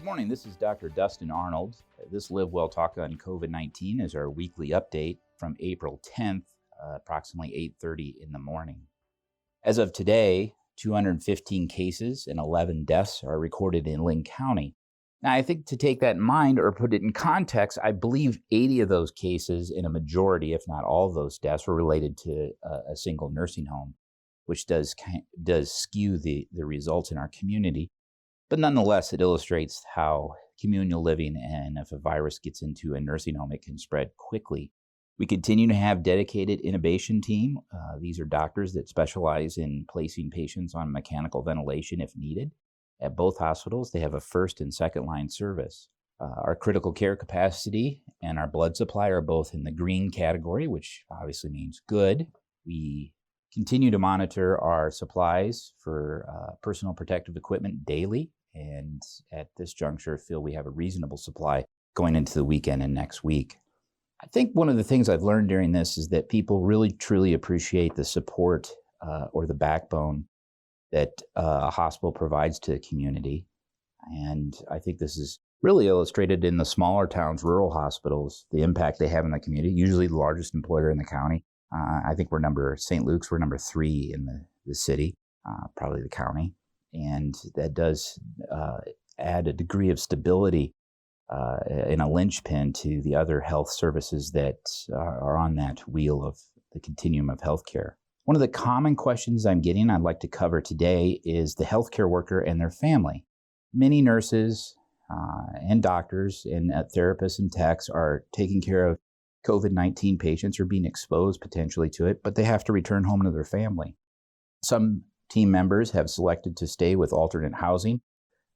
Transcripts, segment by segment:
Good morning, this is Dr. Dustin Arnold. This LiveWell Talk on COVID-19 is our weekly update from April 10th, approximately 8:30 in the morning. As of today, 215 cases and 11 deaths are recorded in Linn County. Now, I think to take that in mind or put it in context, I believe 80 of those cases and a majority, if not all of those deaths, were related to a single nursing home, which does skew the results in our community. But nonetheless, it illustrates how communal living, and if a virus gets into a nursing home, it can spread quickly. We continue to have dedicated intubation team. These are doctors that specialize in placing patients on mechanical ventilation if needed. At both hospitals, they have a first and second line service. Our critical care capacity and our blood supply are both in the green category, which obviously means good. We continue to monitor our supplies for personal protective equipment daily, and at this juncture, feel we have a reasonable supply going into the weekend and next week. I think one of the things I've learned during this is that people really, truly appreciate the support or the backbone that a hospital provides to the community. And I think this is really illustrated in the smaller towns, rural hospitals, the impact they have in the community, usually the largest employer in the county. I think St. Luke's, we're number 3 in the city, probably the county. And that does add a degree of stability and a linchpin to the other health services that are on that wheel of the continuum of healthcare. One of the common questions I'm getting I'd like to cover today is the healthcare worker and their family. Many nurses and doctors and therapists and techs are taking care of COVID-19 patients or being exposed potentially to it, but they have to return home to their family. Some team members have selected to stay with alternate housing.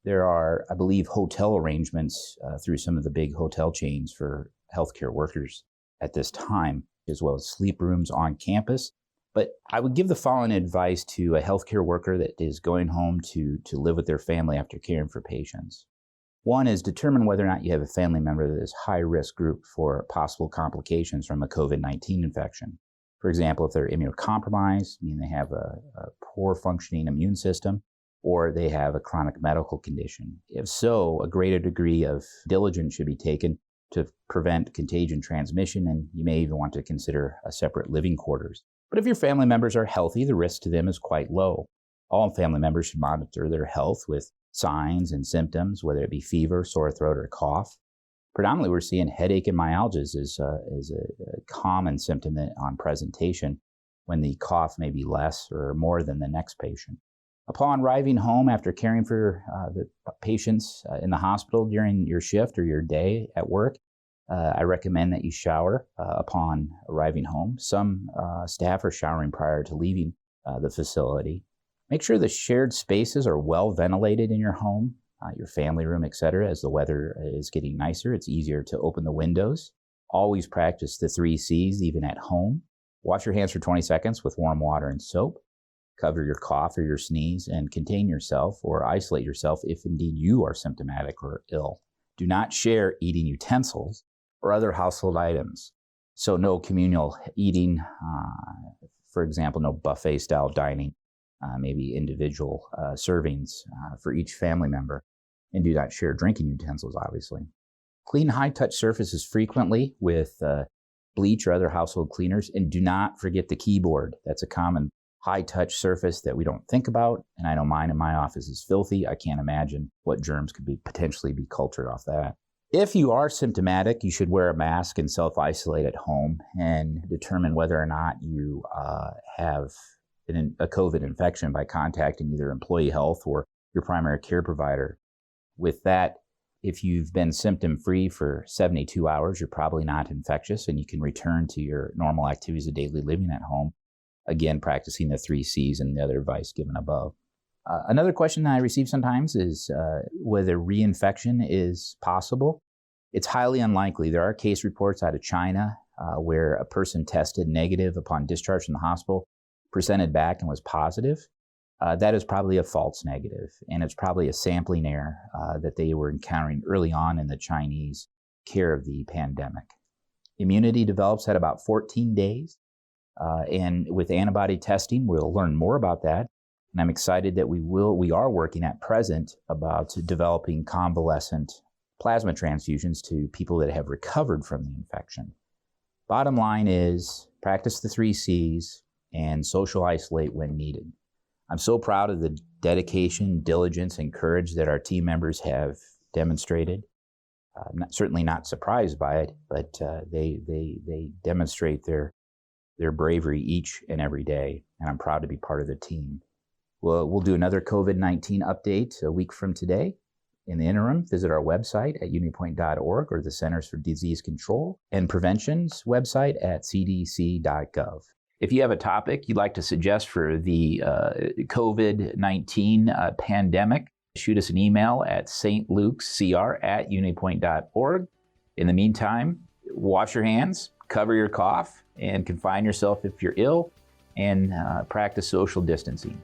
There are, I believe, hotel arrangements through some of the big hotel chains for healthcare workers at this time, as well as sleep rooms on campus. But I would give the following advice to a healthcare worker that is going home to live with their family after caring for patients. One is determine whether or not you have a family member that is high-risk group for possible complications from a COVID-19 infection. For example, if they're immunocompromised, meaning they have a poor functioning immune system, or they have a chronic medical condition. If so, a greater degree of diligence should be taken to prevent contagion transmission, and you may even want to consider a separate living quarters. But if your family members are healthy, the risk to them is quite low. All family members should monitor their health with signs and symptoms, whether it be fever, sore throat, or cough. Predominantly, we're seeing headache and myalgias is a common symptom on presentation when the cough may be less or more than the next patient. Upon arriving home after caring for the patients in the hospital during your shift or your day at work, I recommend that you shower upon arriving home. Some staff are showering prior to leaving the facility. Make sure the shared spaces are well ventilated in your home, your family room, etc. As the weather is getting nicer, it's easier to open the windows. Always practice the 3 C's, even at home. Wash your hands for 20 seconds with warm water and soap. Cover your cough or your sneeze and contain yourself or isolate yourself if indeed you are symptomatic or ill. Do not share eating utensils or other household items. So no communal eating, for example, no buffet-style dining. Maybe individual servings for each family member, and do not share drinking utensils, obviously. Clean high-touch surfaces frequently with bleach or other household cleaners, and do not forget the keyboard. That's a common high-touch surface that we don't think about, and I know mine in my office is filthy. I can't imagine what germs could potentially be cultured off that. If you are symptomatic, you should wear a mask and self-isolate at home and determine whether or not you have a COVID infection by contacting either employee health or your primary care provider. With that, if you've been symptom-free for 72 hours, you're probably not infectious, and you can return to your normal activities of daily living at home, again, practicing the 3 C's and the other advice given above. Another question that I receive sometimes is whether reinfection is possible. It's highly unlikely. There are case reports out of China where a person tested negative upon discharge from the hospital, presented back and was positive. That is probably a false negative, and it's probably a sampling error that they were encountering early on in the Chinese care of the pandemic. Immunity develops at about 14 days, and with antibody testing, we'll learn more about that. And I'm excited that we are working at present about developing convalescent plasma transfusions to people that have recovered from the infection. Bottom line is practice the 3 C's and social isolate when needed. I'm so proud of the dedication, diligence, and courage that our team members have demonstrated. Certainly not surprised by it, but they demonstrate their bravery each and every day, and I'm proud to be part of the team. We'll do another COVID-19 update a week from today. In the interim, visit our website at unipoint.org or the Centers for Disease Control and Prevention's website at cdc.gov. If you have a topic you'd like to suggest for the COVID-19 pandemic, shoot us an email at stlukescr@unipoint.org. In the meantime, wash your hands, cover your cough, and confine yourself if you're ill, and practice social distancing.